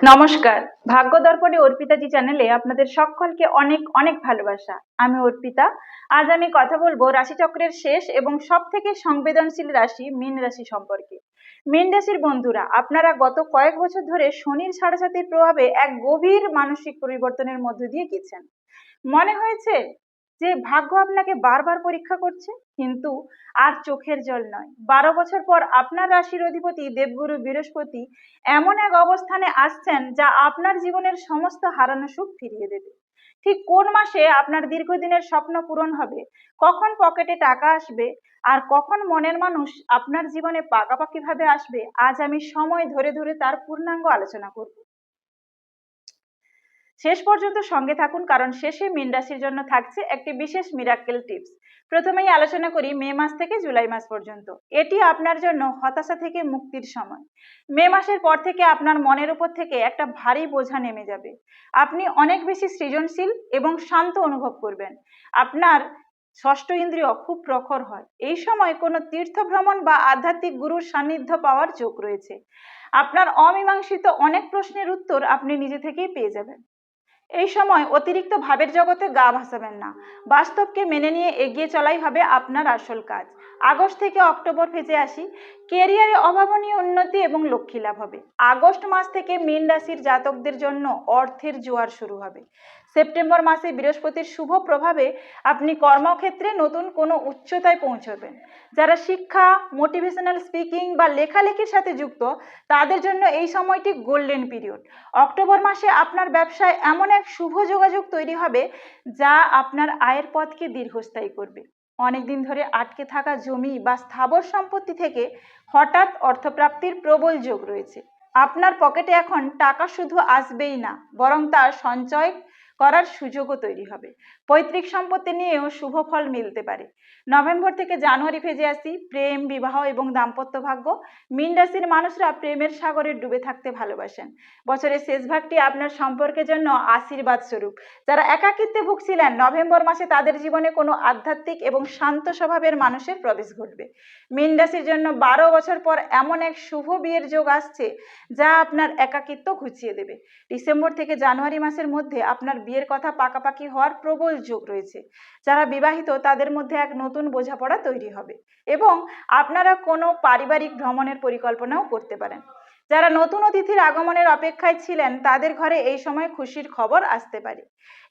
নমস্কার। ভাগ্য দর্পণে অর্পিতাজি চ্যানেলে আপনাদের সকলকে অনেক অনেক ভালোবাসা। আমি অর্পিতা। আজ আমি কথা বলবো রাশিচক্রের শেষ এবং সব থেকে সংবেদনশীল রাশি মীন রাশি সম্পর্কে। মীন রাশির বন্ধুরা, আপনারা গত কয়েক বছর ধরে শনির সাড়ে প্রভাবে এক গভীর মানসিক পরিবর্তনের মধ্য দিয়ে গেছেন। মনে হয়েছে যে ভাগ্য আপনাকে বারবার পরীক্ষা করছে, কিন্তু আর চোখের জল নয়। 12 বছর পর আপনার রাশির অধিপতি দেবগুরু বৃহস্পতি এমন এক অবস্থানে আসছেন যা আপনার জীবনের সমস্ত হারানো সুখ ফিরিয়ে দেবে। ঠিক কোন মাসে আপনার দীর্ঘদিনের স্বপ্ন পূরণ হবে, কখন পকেটে টাকা আসবে, আর কখন মনের মানুষ আপনার জীবনে পাকাপাকি ভাবে আসবে, আজ আমি সময় ধরে ধরে তার পূর্ণাঙ্গ আলোচনা করব। শেষ পর্যন্ত সঙ্গে থাকুন, কারণ শেষে মীন রাশির জন্য থাকছে একটি বিশেষ মিরাক্কেল টিপস। প্রথমেই আলোচনা করি মে মাস থেকে জুলাই মাস পর্যন্ত। এটি আপনার জন্য হতাশা থেকে মুক্তির সময়। মে মাসের পর থেকে আপনার মনের উপর থেকে একটা ভারী বোঝা নেমে যাবে। আপনি অনেক বেশি সৃজনশীল এবং শান্ত অনুভব করবেন। আপনার ষষ্ঠ ইন্দ্রিয় খুব প্রখর হয়। এই সময় কোনো তীর্থ ভ্রমণ বা আধ্যাত্মিক গুরুর সান্নিধ্য পাওয়ার যোগ রয়েছে। আপনার অমীমাংসিত অনেক প্রশ্নের উত্তর আপনি নিজে থেকেই পেয়ে যাবেন। এই সময় অতিরিক্ত ভাবের জগতে গা ভাসাবেন না। বাস্তবকে মেনে নিয়ে এগিয়ে চলাই হবে আপনার আসল কাজ। আগস্ট থেকে অক্টোবর ফেজে আসি। কেরিয়ারে অভাবনীয় উন্নতি এবং লক্ষ্মী লাভ হবে। আগস্ট মাস থেকে মীন রাশির জাতকদের জন্য অর্থের জোয়ার শুরু হবে। সেপ্টেম্বর মাসে বৃহস্পতির শুভ প্রভাবে আপনি কর্মক্ষেত্রে নতুন কোনো উচ্চতায় পৌঁছবেন। যারা শিক্ষা, মোটিভেশনাল স্পিকিং বা লেখালেখির সাথে যুক্ত, তাদের জন্য এই সময়টি গোল্ডেন পিরিয়ড। অক্টোবর মাসে আপনার ব্যবসায় এমন এক শুভ যোগাযোগ তৈরি হবে যা আপনার আয়ের পথকে দীর্ঘস্থায়ী করবে। অনেকদিন ধরে আটকে থাকা জমি বা স্থাবর সম্পত্তি থেকে হঠাৎ অর্থপ্রাপ্তির প্রবল যোগ রয়েছে। আপনার পকেটে এখন টাকা শুধু আসবেই না, বরং তার সঞ্চয় করার সুযোগও তৈরি হবে। পৈতৃক সম্পত্তি নিয়েও শুভ ফল মিলতে পারে। নভেম্বর থেকে জানুয়ারি ফেজে আসি। প্রেম, বিবাহ এবং দাম্পত্য ভাগ্য। মীন রাশির মানুষরা প্রেমের সাগরে ডুবে থাকতে ভালোবাসেন। বছরের শেষ ভাগটি আপনার সম্পর্কের জন্য আশীর্বাদ স্বরূপ। যারা একাকিত্বে ভুগছিলেন, নভেম্বর মাসে তাদের জীবনে কোনো আধ্যাত্মিক এবং শান্ত স্বভাবের মানুষের প্রবেশ ঘটবে। মীন রাশির জন্য 12 বছর পর এমন এক শুভ বিয়ের যোগ আসছে যা আপনার একাকিত্ব ঘুচিয়ে দেবে। ডিসেম্বর থেকে জানুয়ারি মাসের মধ্যে আপনার বিয়ের কথা পাকাপাকি হওয়ার প্রবল যোগ রয়েছে। যারা বিবাহিত, তাদের মধ্যে এক নতুন বোঝাপড়া তৈরি হবে এবং আপনারা কোনো পারিবারিক ভ্রমণের পরিকল্পনাও করতে পারেন। যারা নতুন অতিথির আগমনের অপেক্ষায় ছিলেন, তাদের ঘরে এই সময় খুশির খবর আসতে পারে।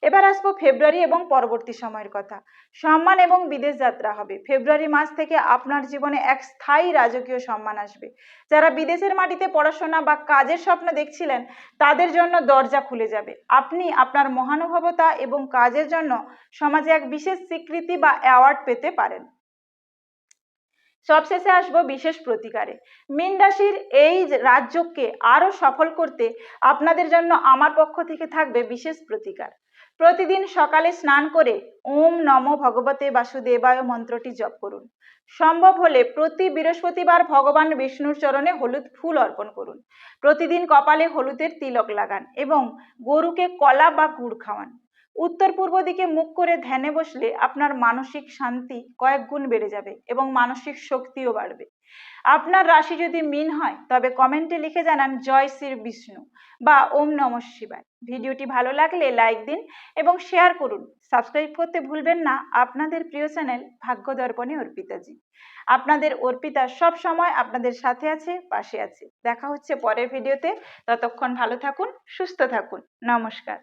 এবার আসবো ফেব্রুয়ারি এবং পরবর্তী সময়ের কথা। সম্মান এবং বিদেশ যাত্রা হবে। ফেব্রুয়ারি মাস থেকে আপনার জীবনে এক স্থায়ী রাজকীয় সম্মান আসবে। যারা বিদেশের মাটিতে পড়াশোনা বা কাজের স্বপ্ন দেখছিলেন, তাদের জন্য দরজা খুলে যাবে। আপনি আপনার মহানুভবতা এবং কাজের জন্য সমাজে এক বিশেষ স্বীকৃতি বা অ্যাওয়ার্ড পেতে পারেন। সবশেষে আসবো বিশেষ প্রতিকারে। মীন রাশির এই রাজযোগকে আরো সফল করতে আপনাদের জন্য আমার পক্ষ থেকে থাকবে বিশেষ প্রতিকার। প্রতিদিন সকালে স্নান করে ওম নমো ভগবতে বাসুদেবায় মন্ত্রটি জপ করুন। সম্ভব হলে প্রতি বৃহস্পতিবার ভগবান বিষ্ণুর চরণে হলুদ ফুল অর্পণ করুন। প্রতিদিন কপালে হলুদের তিলক লাগান এবং গরুকে কলা বা গুড় খাওয়ান। উত্তর পূর্ব দিকে মুখ করে ধ্যানে বসলে আপনার মানসিক শান্তি কয়েক গুণ বেড়ে যাবে এবং মানসিক শক্তিও বাড়বে। আপনার রাশি যদি মীন হয়, তবে কমেন্টে লিখে জানান জয় শ্রী বিষ্ণু বা ওম নমঃ শিবায়। ভিডিওটি ভালো লাগলে লাইক দিন এবং শেয়ার করুন। সাবস্ক্রাইব করতে ভুলবেন না। আপনাদের প্রিয় চ্যানেল ভাগ্য দর্পণে অর্পিতাজি। আপনাদের অর্পিতা সব সময় আপনাদের সাথে আছে, পাশে আছে। দেখা হচ্ছে পরের ভিডিওতে। ততক্ষণ ভালো থাকুন, সুস্থ থাকুন। নমস্কার।